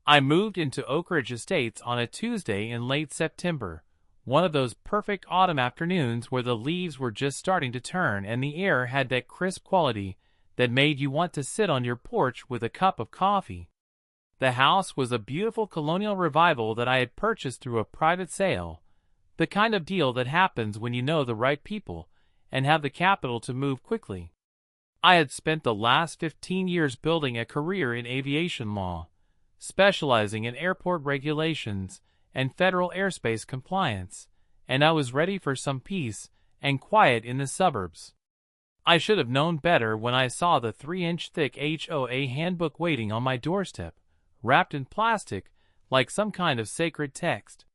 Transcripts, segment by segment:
I moved into Oak Ridge Estates on a Tuesday in late September, one of those perfect autumn afternoons where the leaves were just starting to turn and the air had that crisp quality that made you want to sit on your porch with a cup of coffee. The house was a beautiful colonial revival that I had purchased through a private sale, the kind of deal that happens when you know the right people and have the capital to move quickly. I had spent the last 15 years building a career in aviation law, specializing in airport regulations and federal airspace compliance, and I was ready for some peace and quiet in the suburbs. I should have known better when I saw the 3-inch thick HOA handbook waiting on my doorstep, wrapped in plastic like some kind of sacred text.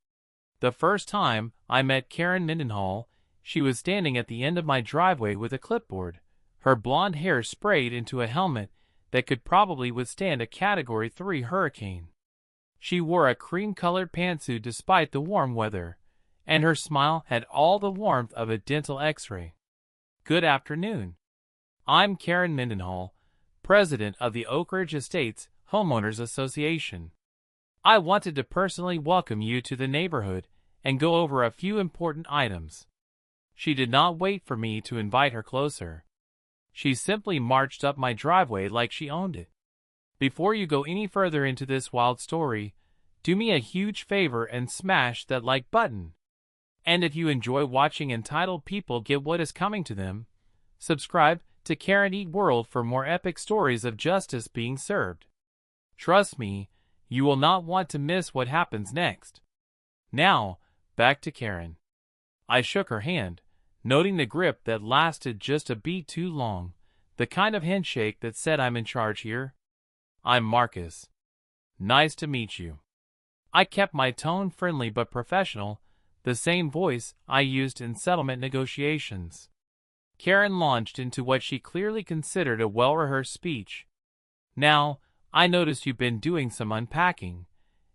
The first time I met Karen Mendenhall, she was standing at the end of my driveway with a clipboard, her blonde hair sprayed into a helmet that could probably withstand a Category 3 hurricane. She wore a cream-colored pantsuit despite the warm weather, and her smile had all the warmth of a dental x-ray. Good afternoon. I'm Karen Mendenhall, president of the Oak Ridge Estates Homeowners Association. I wanted to personally welcome you to the neighborhood and go over a few important items. She did not wait for me to invite her closer. She simply marched up my driveway like she owned it. Before you go any further into this wild story, do me a huge favor and smash that like button. And if you enjoy watching entitled people get what is coming to them, subscribe to Karen Eat World for more epic stories of justice being served. Trust me, you will not want to miss what happens next. Now, back to Karen. I shook her hand, noting the grip that lasted just a beat too long, the kind of handshake that said I'm in charge here. I'm Marcus. Nice to meet you. I kept my tone friendly but professional, the same voice I used in settlement negotiations. Karen launched into what she clearly considered a well-rehearsed speech. Now, I noticed you've been doing some unpacking,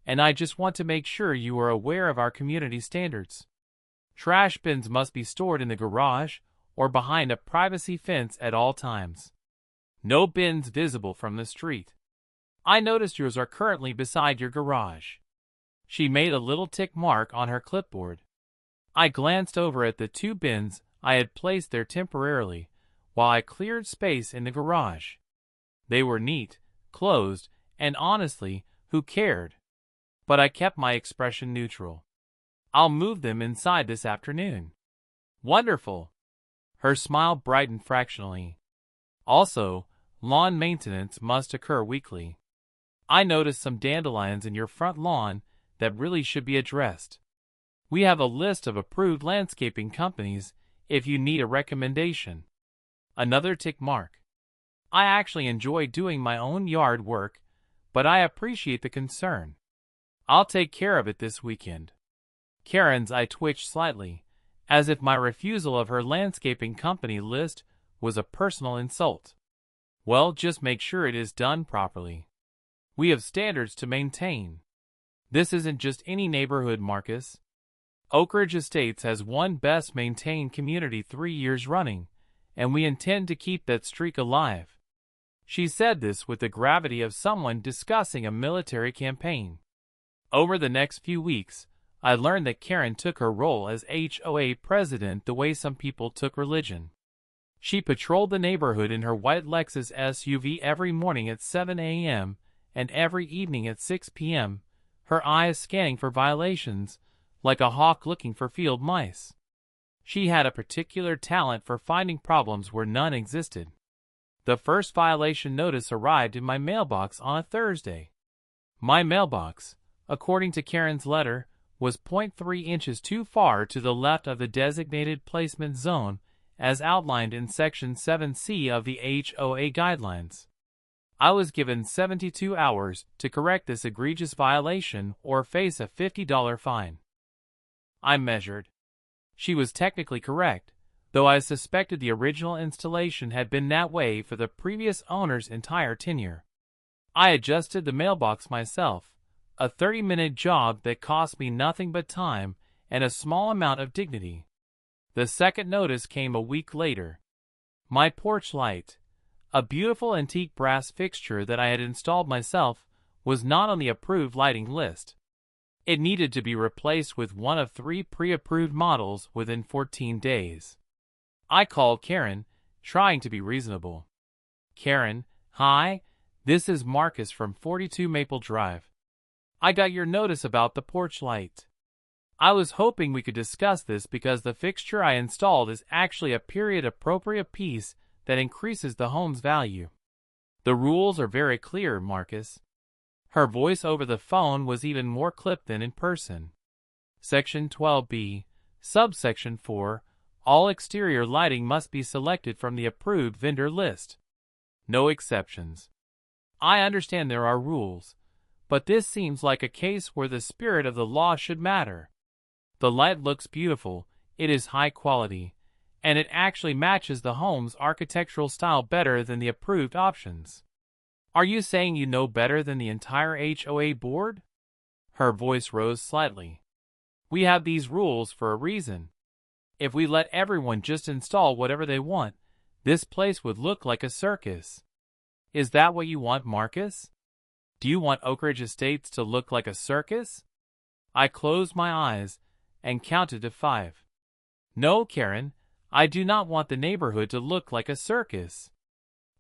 and I just want to make sure you are aware of our community standards. Trash bins must be stored in the garage or behind a privacy fence at all times. No bins visible from the street. I noticed yours are currently beside your garage. She made a little tick mark on her clipboard. I glanced over at the 2 bins I had placed there temporarily while I cleared space in the garage. They were neat, closed, and honestly, who cared? But I kept my expression neutral. I'll move them inside this afternoon. Wonderful. Her smile brightened fractionally. Also, lawn maintenance must occur weekly. I noticed some dandelions in your front lawn that really should be addressed. We have a list of approved landscaping companies if you need a recommendation. Another tick mark. I actually enjoy doing my own yard work, but I appreciate the concern. I'll take care of it this weekend. Karen's eye twitched slightly, as if my refusal of her landscaping company list was a personal insult. Well, just make sure it is done properly. We have standards to maintain. This isn't just any neighborhood, Marcus. Oak Ridge Estates has won Best Maintained Community 3 years running, and we intend to keep that streak alive. She said this with the gravity of someone discussing a military campaign. Over the next few weeks, I learned that Karen took her role as HOA president the way some people took religion. She patrolled the neighborhood in her white Lexus SUV every morning at 7 a.m. and every evening at 6 p.m., her eyes scanning for violations, like a hawk looking for field mice. She had a particular talent for finding problems where none existed. The first violation notice arrived in my mailbox on a Thursday. My mailbox, according to Karen's letter, was 0.3 inches too far to the left of the designated placement zone as outlined in Section 7C of the HOA guidelines. I was given 72 hours to correct this egregious violation or face a $50 fine. I measured. She was technically correct, though I suspected the original installation had been that way for the previous owner's entire tenure. I adjusted the mailbox myself, a 30-minute job that cost me nothing but time and a small amount of dignity. The second notice came a week later. My porch light, a beautiful antique brass fixture that I had installed myself, was not on the approved lighting list. It needed to be replaced with one of 3 pre-approved models within 14 days. I called Karen, trying to be reasonable. "Karen, hi, this is Marcus from 42 Maple Drive. I got your notice about the porch light. I was hoping we could discuss this because the fixture I installed is actually a period-appropriate piece that increases the home's value. The rules are very clear, Marcus." Her voice over the phone was even more clipped than in person. Section 12B, subsection 4, all exterior lighting must be selected from the approved vendor list. No exceptions. I understand there are rules, but this seems like a case where the spirit of the law should matter. The light looks beautiful, it is high quality, and it actually matches the home's architectural style better than the approved options. Are you saying you know better than the entire HOA board? Her voice rose slightly. We have these rules for a reason. If we let everyone just install whatever they want, this place would look like a circus. Is that what you want, Marcus? Do you want Oak Ridge Estates to look like a circus? I closed my eyes and counted to 5. No, Karen, I do not want the neighborhood to look like a circus.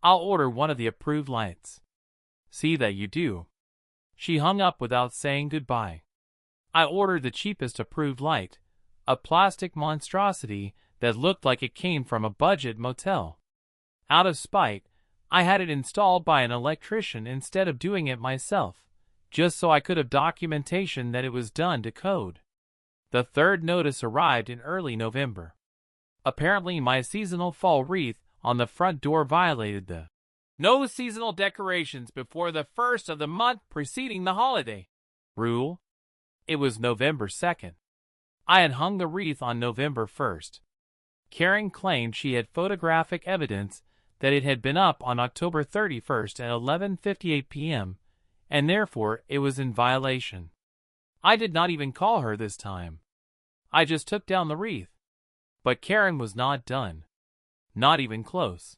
I'll order one of the approved lights. See that you do. She hung up without saying goodbye. I ordered the cheapest approved light, a plastic monstrosity that looked like it came from a budget motel. Out of spite, I had it installed by an electrician instead of doing it myself, just so I could have documentation that it was done to code. The third notice arrived in early November. Apparently my seasonal fall wreath on the front door violated the "No seasonal decorations before the 1st of the month preceding the holiday" rule. It was November 2nd. I had hung the wreath on November 1st. Karen claimed she had photographic evidence that it had been up on October 31st at 11:58 p.m., and therefore it was in violation. I did not even call her this time. I just took down the wreath. But Karen was not done. Not even close.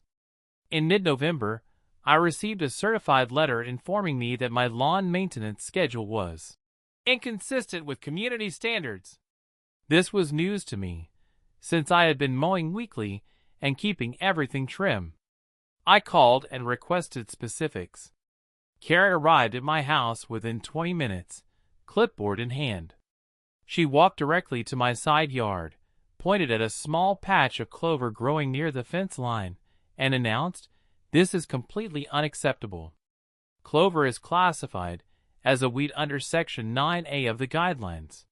In mid-November, I received a certified letter informing me that my lawn maintenance schedule was inconsistent with community standards. This was news to me, since I had been mowing weekly and keeping everything trim. I called and requested specifics. Karen arrived at my house within 20 minutes, clipboard in hand. She walked directly to my side yard, pointed at a small patch of clover growing near the fence line, and announced, "This is completely unacceptable. Clover is classified as a weed under Section 9A of the guidelines.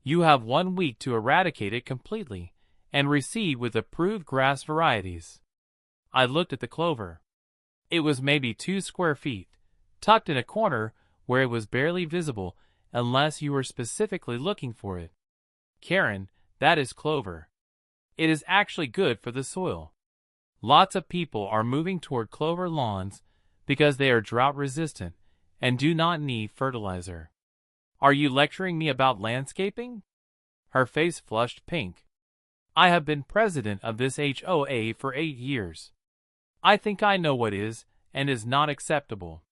You have 1 week to eradicate it completely and reseed with approved grass varieties." I looked at the clover. It was maybe 2 square feet, tucked in a corner where it was barely visible unless you were specifically looking for it. "Karen, that is clover. It is actually good for the soil. Lots of people are moving toward clover lawns because they are drought-resistant and do not need fertilizer. Are you lecturing me about landscaping?" Her face flushed pink. "I have been president of this HOA for 8 years. I think I know what is and is not acceptable.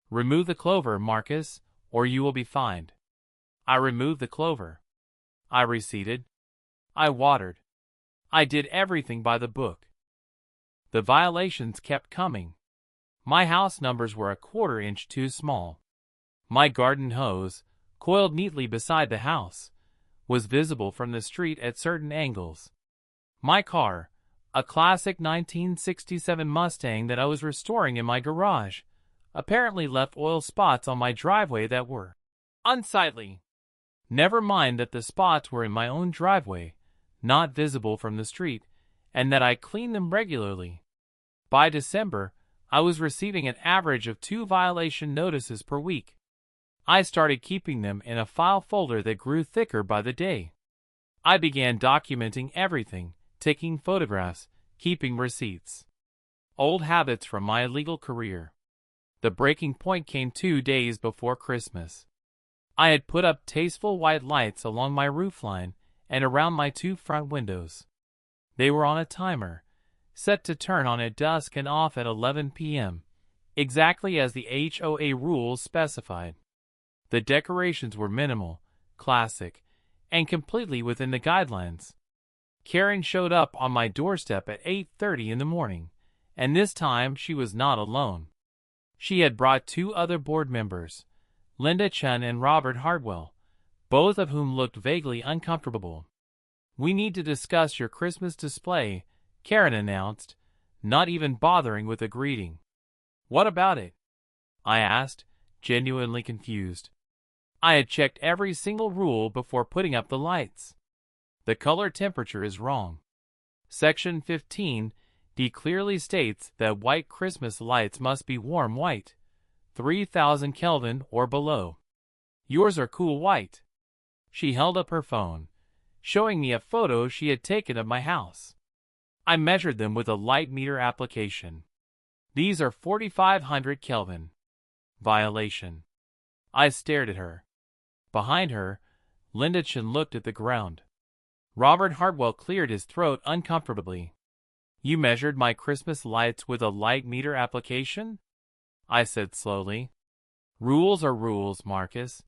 Remove the clover, Marcus, or you will be fined." I removed the clover. I reseeded. I watered. I did everything by the book. The violations kept coming. My house numbers were a 1/4 inch too small. My garden hose, coiled neatly beside the house, was visible from the street at certain angles. My car, a classic 1967 Mustang that I was restoring in my garage, apparently left oil spots on my driveway that were unsightly. Never mind that the spots were in my own driveway, not visible from the street, and that I cleaned them regularly. By December, I was receiving an average of 2 violation notices per week. I started keeping them in a file folder that grew thicker by the day. I began documenting everything, taking photographs, keeping receipts. Old habits from my legal career. The breaking point came 2 days before Christmas. I had put up tasteful white lights along my roofline and around my 2 front windows. They were on a timer, set to turn on at dusk and off at 11 p.m., exactly as the HOA rules specified. The decorations were minimal, classic, and completely within the guidelines. Karen showed up on my doorstep at 8:30 in the morning, and this time she was not alone. She had brought two other board members, Linda Chun and Robert Hardwell, both of whom looked vaguely uncomfortable. "We need to discuss your Christmas display," Karen announced, not even bothering with a greeting. "What about it?" I asked, genuinely confused. I had checked every single rule before putting up the lights. "The color temperature is wrong. Section 15D clearly states that white Christmas lights must be warm white, 3000 Kelvin or below. Yours are cool white." She held up her phone, showing me a photo she had taken of my house. I measured them with a light meter application. "These are 4500 Kelvin. Violation." I stared at her. Behind her, Linda Chin looked at the ground. Robert Hardwell cleared his throat uncomfortably. "You measured my Christmas lights with a light meter application?" I said slowly. "Rules are rules, Marcus.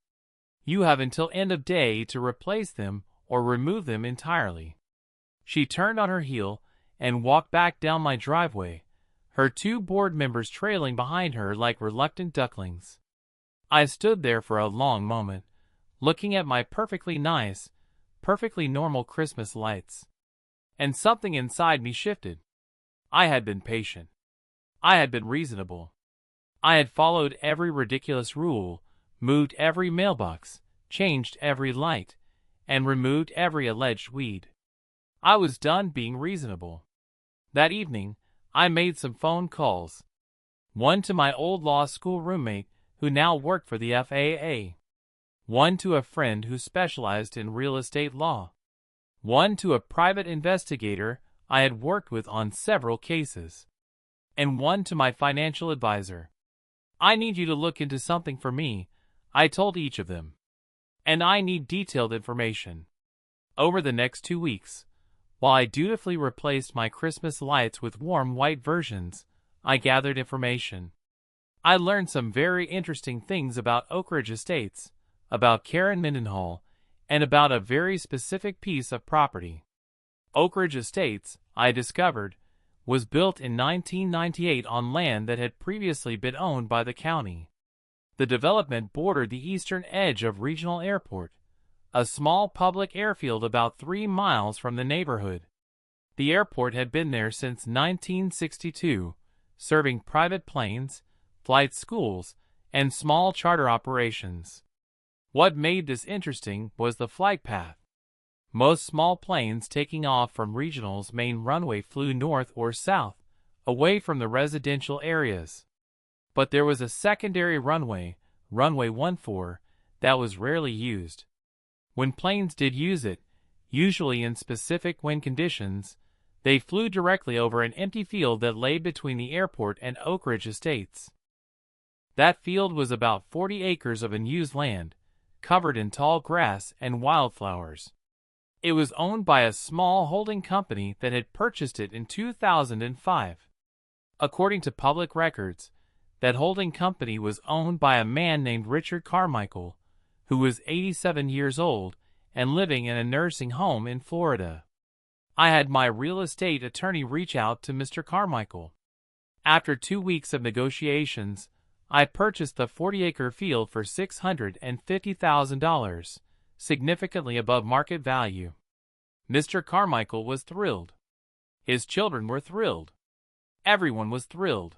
You have until end of day to replace them or remove them entirely." She turned on her heel and walked back down my driveway, her two board members trailing behind her like reluctant ducklings. I stood there for a long moment, looking at my perfectly nice, perfectly normal Christmas lights. And something inside me shifted. I had been patient. I had been reasonable. I had followed every ridiculous rule, moved every mailbox, changed every light, and removed every alleged weed. I was done being reasonable. That evening, I made some phone calls. One to my old law school roommate who now worked for the FAA. One to a friend who specialized in real estate law. One to a private investigator I had worked with on several cases. And one to my financial advisor. "I need you to look into something for me," I told each of them. "And I need detailed information." Over the next 2 weeks, while I dutifully replaced my Christmas lights with warm white versions, I gathered information. I learned some very interesting things about Oak Ridge Estates, about Karen Mendenhall, and about a very specific piece of property. Oak Ridge Estates, I discovered, was built in 1998 on land that had previously been owned by the county. The development bordered the eastern edge of Regional Airport, a small public airfield about 3 miles from the neighborhood. The airport had been there since 1962, serving private planes, flight schools, and small charter operations. What made this interesting was the flight path. Most small planes taking off from Regional's main runway flew north or south, away from the residential areas. But there was a secondary runway, runway 14, that was rarely used. When planes did use it, usually in specific wind conditions, they flew directly over an empty field that lay between the airport and Oak Ridge Estates. That field was about 40 acres of unused land, covered in tall grass and wildflowers. It was owned by a small holding company that had purchased it in 2005. According to public records, that holding company was owned by a man named Richard Carmichael, who was 87 years old and living in a nursing home in Florida. I had my real estate attorney reach out to Mr. Carmichael. After 2 weeks of negotiations, I purchased the 40-acre field for $650,000, significantly above market value. Mr. Carmichael was thrilled. His children were thrilled. Everyone was thrilled.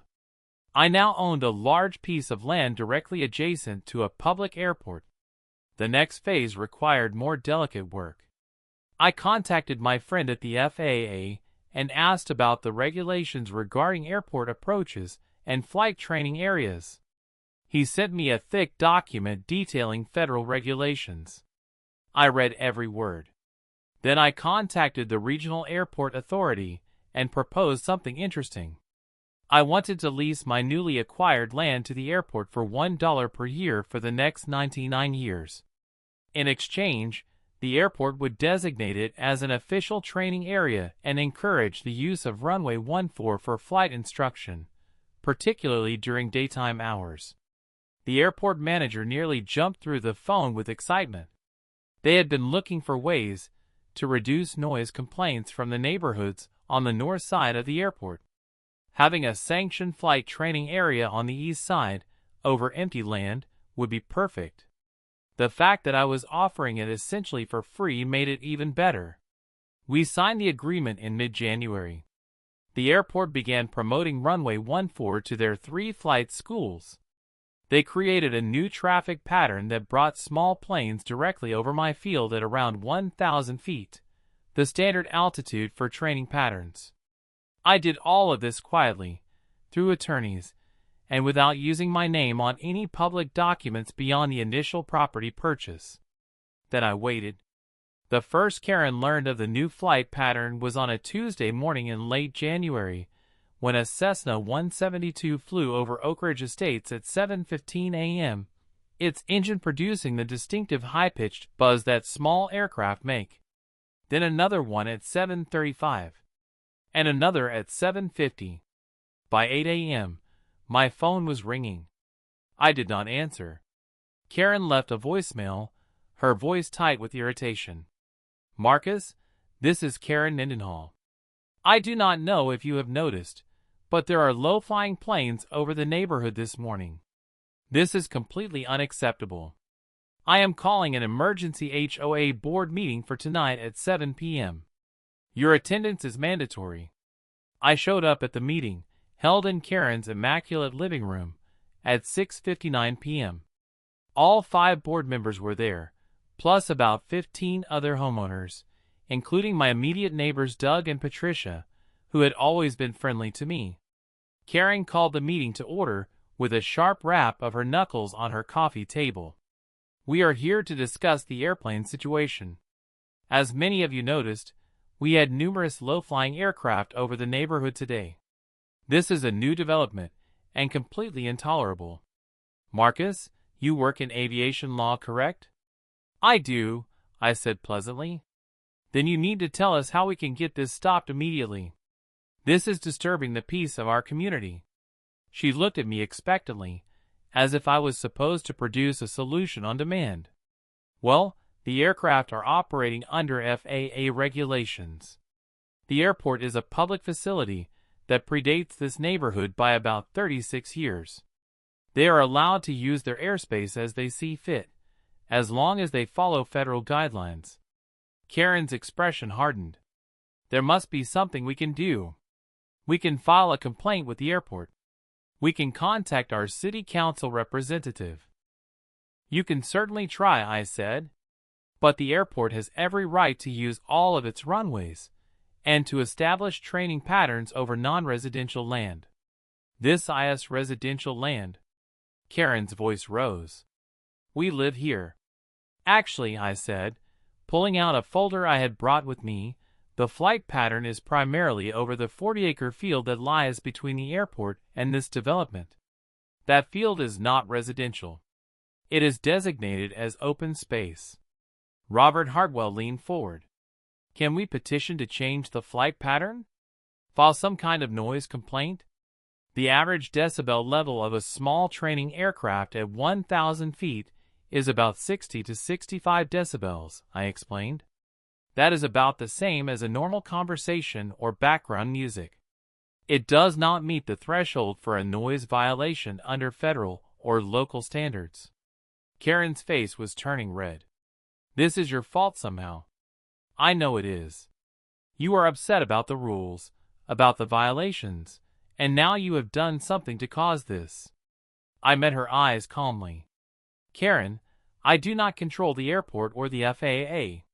I now owned a large piece of land directly adjacent to a public airport. The next phase required more delicate work. I contacted my friend at the FAA and asked about the regulations regarding airport approaches and flight training areas. He sent me a thick document detailing federal regulations. I read every word. Then I contacted the Regional Airport Authority and proposed something interesting. I wanted to lease my newly acquired land to the airport for $1 per year for the next 99 years. In exchange, the airport would designate it as an official training area and encourage the use of runway 14 for flight instruction, particularly during daytime hours. The airport manager nearly jumped through the phone with excitement. They had been looking for ways to reduce noise complaints from the neighborhoods on the north side of the airport. Having a sanctioned flight training area on the east side, over empty land, would be perfect. The fact that I was offering it essentially for free made it even better. We signed the agreement in mid-January. The airport began promoting runway 14 to their 3 flight schools. They created a new traffic pattern that brought small planes directly over my field at around 1,000 feet, the standard altitude for training patterns. I did all of this quietly, through attorneys, and without using my name on any public documents beyond the initial property purchase. Then I waited. The first Karen learned of the new flight pattern was on a Tuesday morning in late January, when a Cessna 172 flew over Oak Ridge Estates at 7:15 a.m., its engine producing the distinctive high-pitched buzz that small aircraft make. Then another one at 7:35, and another at 7:50. By 8 a.m., my phone was ringing. I did not answer. Karen left a voicemail, her voice tight with irritation. "Marcus, this is Karen Mendenhall. I do not know if you have noticed, but there are low-flying planes over the neighborhood this morning. This is completely unacceptable. I am calling an emergency HOA board meeting for tonight at 7 p.m. Your attendance is mandatory." I showed up at the meeting, held in Karen's immaculate living room, at 6:59 p.m. All 5 board members were there, plus about 15 other homeowners, including my immediate neighbors Doug and Patricia, who had always been friendly to me. Karen called the meeting to order with a sharp rap of her knuckles on her coffee table. "We are here to discuss the airplane situation. As many of you noticed, we had numerous low-flying aircraft over the neighborhood today. This is a new development and completely intolerable. Marcus, you work in aviation law, correct?" "I do," I said pleasantly. "Then you need to tell us how we can get this stopped immediately. This is disturbing the peace of our community." She looked at me expectantly, as if I was supposed to produce a solution on demand. "Well, the aircraft are operating under FAA regulations. The airport is a public facility that predates this neighborhood by about 36 years. They are allowed to use their airspace as they see fit, as long as they follow federal guidelines." Karen's expression hardened. "There must be something we can do. We can file a complaint with the airport. We can contact our city council representative." "You can certainly try," I said. "But the airport has every right to use all of its runways, and to establish training patterns over non-residential land." "This is residential land." Karen's voice rose. "We live here." "Actually," I said, pulling out a folder I had brought with me, "the flight pattern is primarily over the 40-acre field that lies between the airport and this development. That field is not residential. It is designated as open space." Robert Hartwell leaned forward. "Can we petition to change the flight pattern? File some kind of noise complaint?" "The average decibel level of a small training aircraft at 1,000 feet is about 60 to 65 decibels, I explained. "That is about the same as a normal conversation or background music. It does not meet the threshold for a noise violation under federal or local standards." Karen's face was turning red. "This is your fault somehow." "I know it is. You are upset about the rules, about the violations, and now you have done something to cause this." I met her eyes calmly. "Karen, I do not control the airport or the FAA.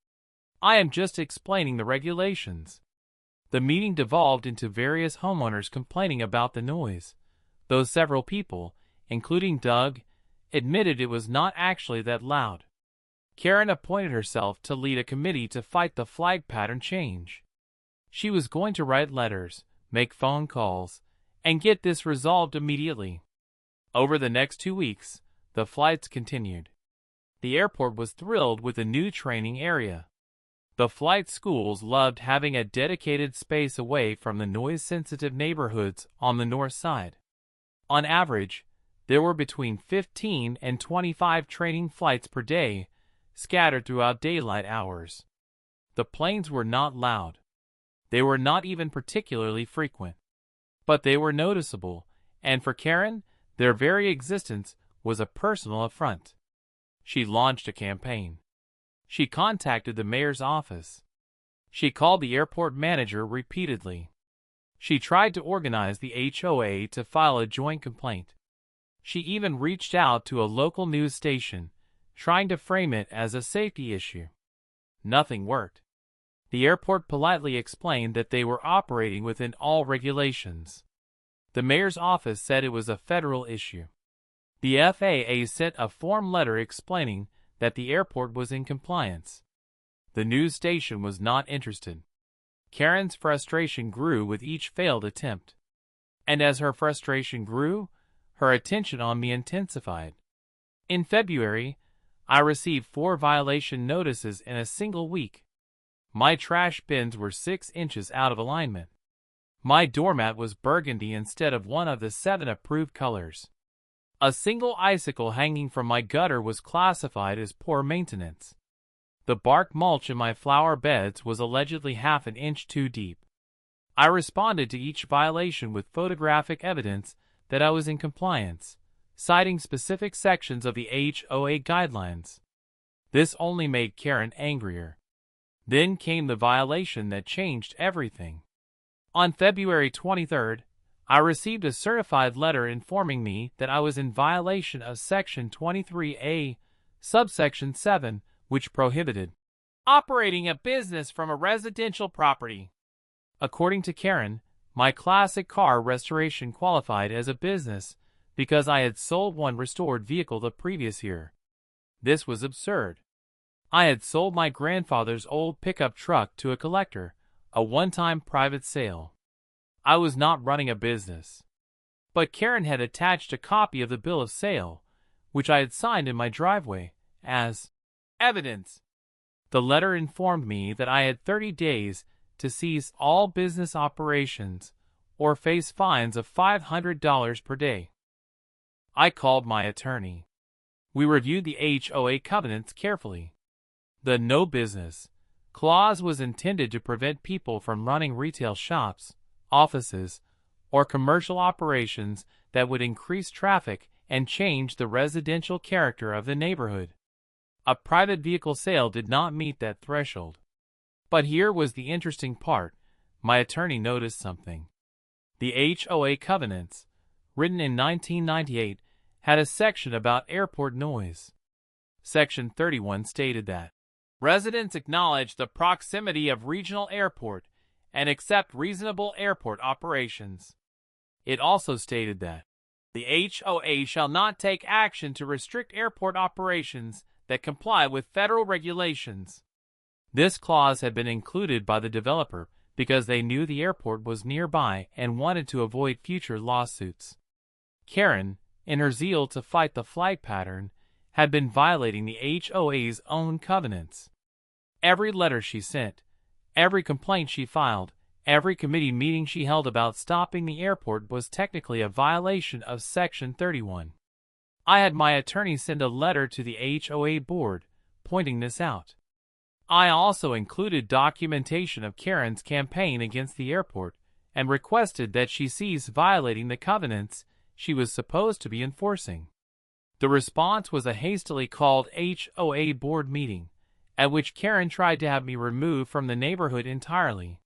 I am just explaining the regulations." The meeting devolved into various homeowners complaining about the noise, though several people, including Doug, admitted it was not actually that loud. Karen appointed herself to lead a committee to fight the flight pattern change. She was going to write letters, make phone calls, and get this resolved immediately. Over the next 2 weeks, the flights continued. The airport was thrilled with the new training area. The flight schools loved having a dedicated space away from the noise-sensitive neighborhoods on the north side. On average, there were between 15 and 25 training flights per day, scattered throughout daylight hours. The planes were not loud. They were not even particularly frequent. But they were noticeable, and for Karen, their very existence was a personal affront. She launched a campaign. She contacted the mayor's office. She called the airport manager repeatedly. She tried to organize the HOA to file a joint complaint. She even reached out to a local news station, trying to frame it as a safety issue. Nothing worked. The airport politely explained that they were operating within all regulations. The mayor's office said it was a federal issue. The FAA sent a form letter explaining that the airport was in compliance. The news station was not interested. Karen's frustration grew with each failed attempt. And as her frustration grew, her attention on me intensified. In February, I received 4 violation notices in a single week. My trash bins were 6 inches out of alignment. My doormat was burgundy instead of one of the 7 approved colors. A single icicle hanging from my gutter was classified as poor maintenance. The bark mulch in my flower beds was allegedly half an inch too deep. I responded to each violation with photographic evidence that I was in compliance, citing specific sections of the HOA guidelines. This only made Karen angrier. Then came the violation that changed everything. On February 23rd, I received a certified letter informing me that I was in violation of Section 23A, subsection 7, which prohibited operating a business from a residential property. According to Karen, my classic car restoration qualified as a business because I had sold one restored vehicle the previous year. This was absurd. I had sold my grandfather's old pickup truck to a collector, a one-time private sale. I was not running a business. But Karen had attached a copy of the bill of sale, which I had signed in my driveway, as evidence. The letter informed me that I had 30 days to cease all business operations or face fines of $500 per day. I called my attorney. We reviewed the HOA covenants carefully. The no business clause was intended to prevent people from running retail shops, offices, or commercial operations that would increase traffic and change the residential character of the neighborhood. A private vehicle sale did not meet that threshold. But here was the interesting part. My attorney noticed something. The HOA covenants, written in 1998, had a section about airport noise. Section 31 stated that residents acknowledge the proximity of regional airport and accept reasonable airport operations. It also stated that the HOA shall not take action to restrict airport operations that comply with federal regulations. This clause had been included by the developer because they knew the airport was nearby and wanted to avoid future lawsuits. Karen, in her zeal to fight the flight pattern, had been violating the HOA's own covenants. Every letter she sent, every complaint she filed, every committee meeting she held about stopping the airport was technically a violation of Section 31. I had my attorney send a letter to the HOA board, pointing this out. I also included documentation of Karen's campaign against the airport and requested that she cease violating the covenants she was supposed to be enforcing. The response was a hastily called HOA board meeting, at which Karen tried to have me removed from the neighborhood entirely.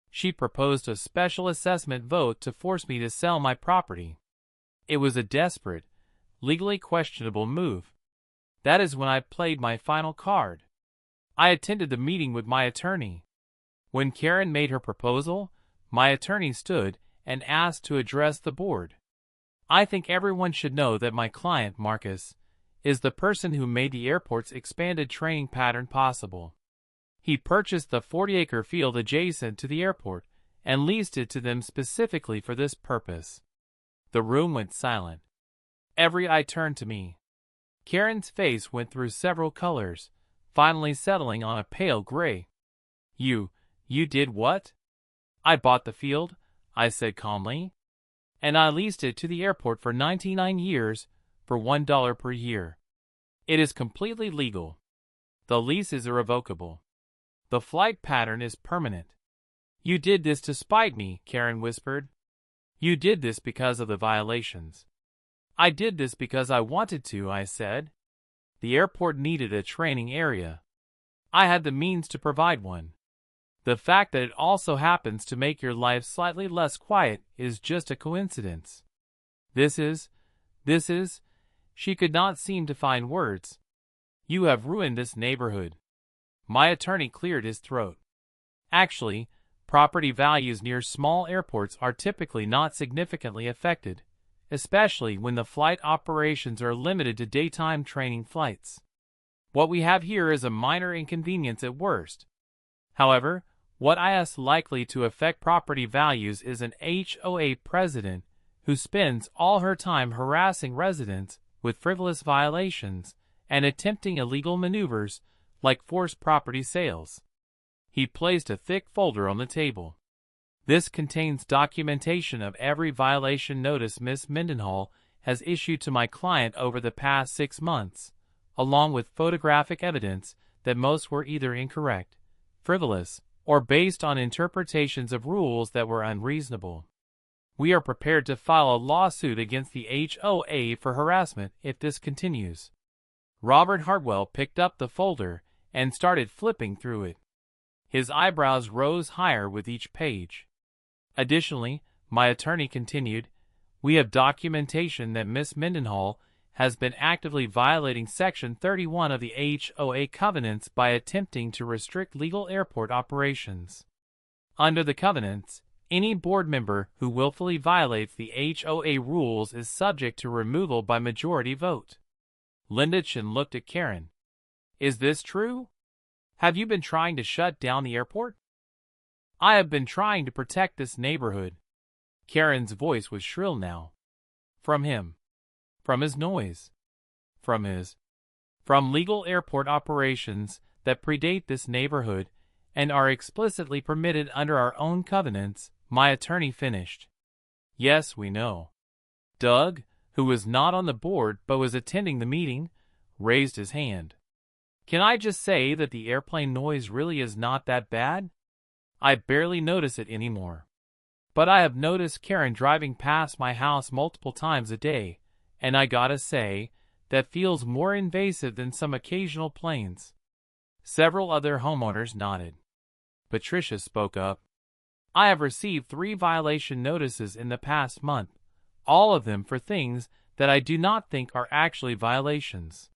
She proposed a special assessment vote to force me to sell my property. It was a desperate, legally questionable move. That is when I played my final card. I attended the meeting with my attorney. When Karen made her proposal, my attorney stood and asked to address the board. I think everyone should know that my client, Marcus, is the person who made the airport's expanded training pattern possible. He purchased the 40-acre field adjacent to the airport and leased it to them specifically for this purpose. The room went silent. Every eye turned to me. Karen's face went through several colors, finally settling on a pale gray. You did what? I bought the field, I said calmly. and I leased it to the airport for 99 years for $1 per year. It is completely legal. The lease is irrevocable. The flight pattern is permanent. You did this to spite me, Karen whispered. You did this because of the violations. I did this because I wanted to, I said. The airport needed a training area. I had the means to provide one. The fact that it also happens to make your life slightly less quiet is just a coincidence. This is, she could not seem to find words. You have ruined this neighborhood. My attorney cleared his throat. Actually, property values near small airports are typically not significantly affected, especially when the flight operations are limited to daytime training flights. What we have here is a minor inconvenience at worst. However, what is likely to affect property values is an HOA president who spends all her time harassing residents with frivolous violations and attempting illegal maneuvers like forced property sales. He placed a thick folder on the table. This contains documentation of every violation notice Miss Mendenhall has issued to my client over the past 6 months, along with photographic evidence that most were either incorrect, frivolous, or based on interpretations of rules that were unreasonable. We are prepared to file a lawsuit against the HOA for harassment if this continues. Robert Hartwell picked up the folder and started flipping through it. His eyebrows rose higher with each page. Additionally, my attorney continued, we have documentation that Miss Mendenhall has been actively violating Section 31 of the HOA covenants by attempting to restrict legal airport operations. Under the covenants, any board member who willfully violates the HOA rules is subject to removal by majority vote. Linda Chin looked at Karen. Is this true? Have you been trying to shut down the airport? I have been trying to protect this neighborhood. Karen's voice was shrill now. From him. From his noise. From legal airport operations that predate this neighborhood and are explicitly permitted under our own covenants, my attorney finished. Yes, we know. Doug, who was not on the board but was attending the meeting, raised his hand. Can I just say that the airplane noise really is not that bad? I barely notice it anymore. But I have noticed Karen driving past my house multiple times a day, and I gotta say, that feels more invasive than some occasional planes. Several other homeowners nodded. Patricia spoke up. I have received 3 violation notices in the past month, all of them for things that I do not think are actually violations.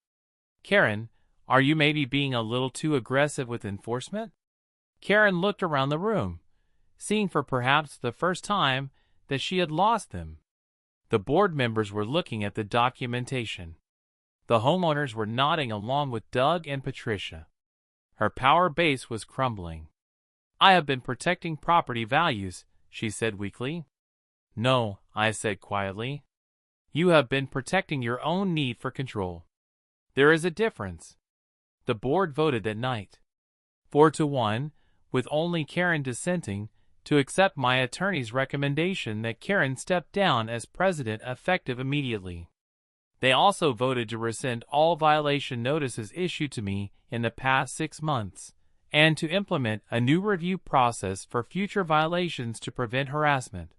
Karen, are you maybe being a little too aggressive with enforcement? Karen looked around the room, seeing for perhaps the first time that she had lost them. The board members were looking at the documentation. The homeowners were nodding along with Doug and Patricia. Her power base was crumbling. I have been protecting property values, she said weakly. No, I said quietly. You have been protecting your own need for control. There is a difference. The board voted that night, 4-1, with only Karen dissenting, to accept my attorney's recommendation that Karen step down as president effective immediately. They also voted to rescind all violation notices issued to me in the past 6 months, and to implement a new review process for future violations to prevent harassment.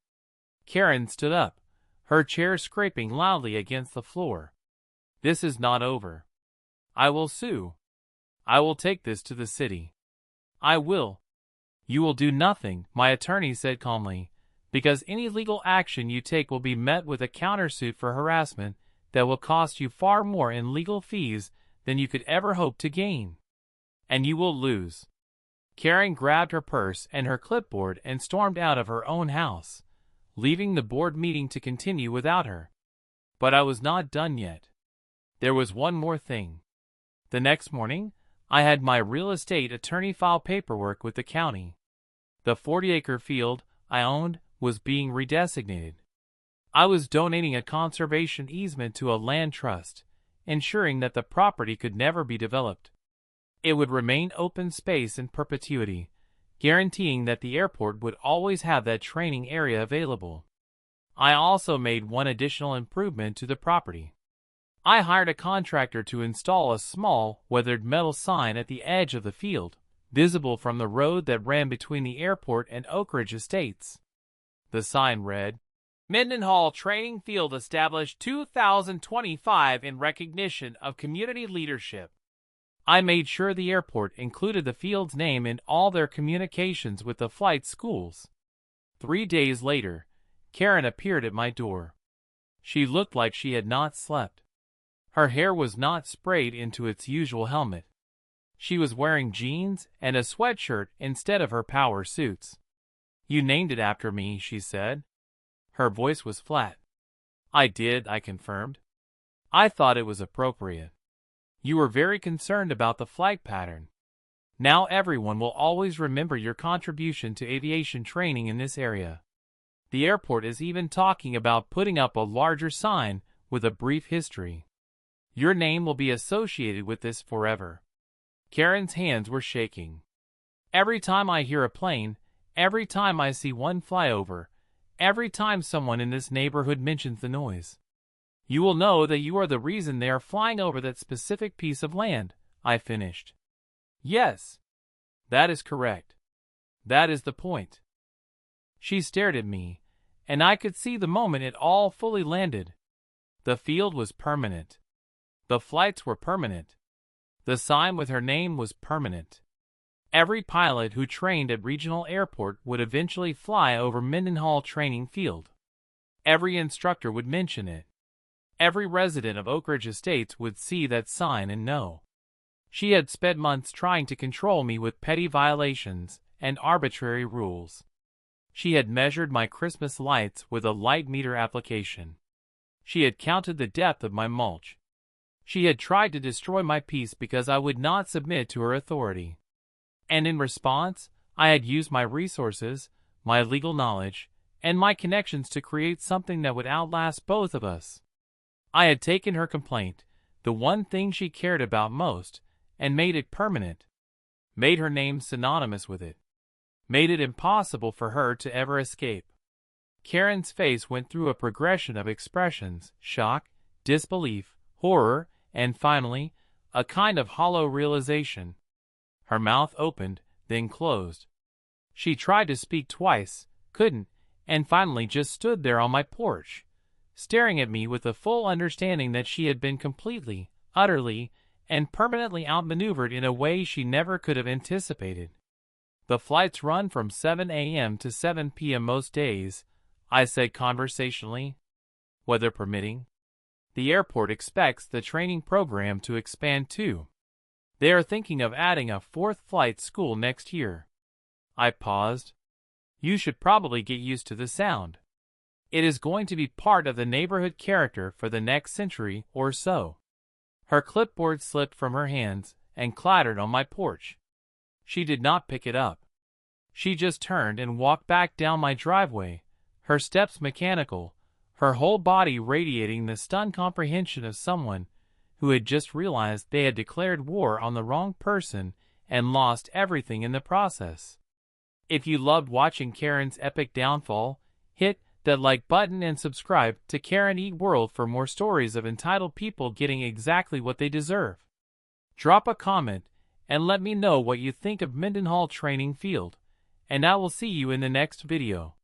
Karen stood up, her chair scraping loudly against the floor. This is not over. I will sue. I will take this to the city. I will. You will do nothing, my attorney said calmly, because any legal action you take will be met with a countersuit for harassment that will cost you far more in legal fees than you could ever hope to gain. And you will lose. Karen grabbed her purse and her clipboard and stormed out of her own house, leaving the board meeting to continue without her. But I was not done yet. There was one more thing. The next morning, I had my real estate attorney file paperwork with the county. The 40-acre field I owned was being redesignated. I was donating a conservation easement to a land trust, ensuring that the property could never be developed. It would remain open space in perpetuity, guaranteeing that the airport would always have that training area available. I also made one additional improvement to the property. I hired a contractor to install a small, weathered metal sign at the edge of the field, visible from the road that ran between the airport and Oak Ridge Estates. The sign read, "Mendenhall Training Field established 2025 in recognition of community leadership." I made sure the airport included the field's name in all their communications with the flight schools. 3 days later, Karen appeared at my door. She looked like she had not slept. Her hair was not sprayed into its usual helmet. She was wearing jeans and a sweatshirt instead of her power suits. "You named it after me," she said. Her voice was flat. "I did," I confirmed. "I thought it was appropriate. You were very concerned about the flight pattern. Now everyone will always remember your contribution to aviation training in this area. The airport is even talking about putting up a larger sign with a brief history. Your name will be associated with this forever." Karen's hands were shaking. "Every time I hear a plane, every time I see one fly over, every time someone in this neighborhood mentions the noise, you will know that you are the reason they are flying over that specific piece of land," I finished. "Yes, that is correct. That is the point." She stared at me, and I could see the moment it all fully landed. The field was permanent. The flights were permanent. The sign with her name was permanent. Every pilot who trained at regional airport would eventually fly over Mendenhall Training Field. Every instructor would mention it. Every resident of Oak Ridge Estates would see that sign and know. She had spent months trying to control me with petty violations and arbitrary rules. She had measured my Christmas lights with a light meter application. She had counted the depth of my mulch. She had tried to destroy my peace because I would not submit to her authority. And in response, I had used my resources, my legal knowledge, and my connections to create something that would outlast both of us. I had taken her complaint, the one thing she cared about most, and made it permanent. Made her name synonymous with it. Made it impossible for her to ever escape. Karen's face went through a progression of expressions: shock, disbelief, horror, and finally, a kind of hollow realization. Her mouth opened, then closed. She tried to speak twice, couldn't, and finally just stood there on my porch, staring at me with the full understanding that she had been completely, utterly, and permanently outmaneuvered in a way she never could have anticipated. "The flights run from 7 a.m. to 7 p.m. most days," I said conversationally. "Weather permitting. The airport expects the training program to expand too. They are thinking of adding a 4th flight school next year." I paused. "You should probably get used to the sound. It is going to be part of the neighborhood character for the next century or so." Her clipboard slipped from her hands and clattered on my porch. She did not pick it up. She just turned and walked back down my driveway, her steps mechanical, her whole body radiating the stunned comprehension of someone who had just realized they had declared war on the wrong person and lost everything in the process. If you loved watching Karen's epic downfall, hit that like button and subscribe to Karen Eat World for more stories of entitled people getting exactly what they deserve. Drop a comment and let me know what you think of Mendenhall Training Field, and I will see you in the next video.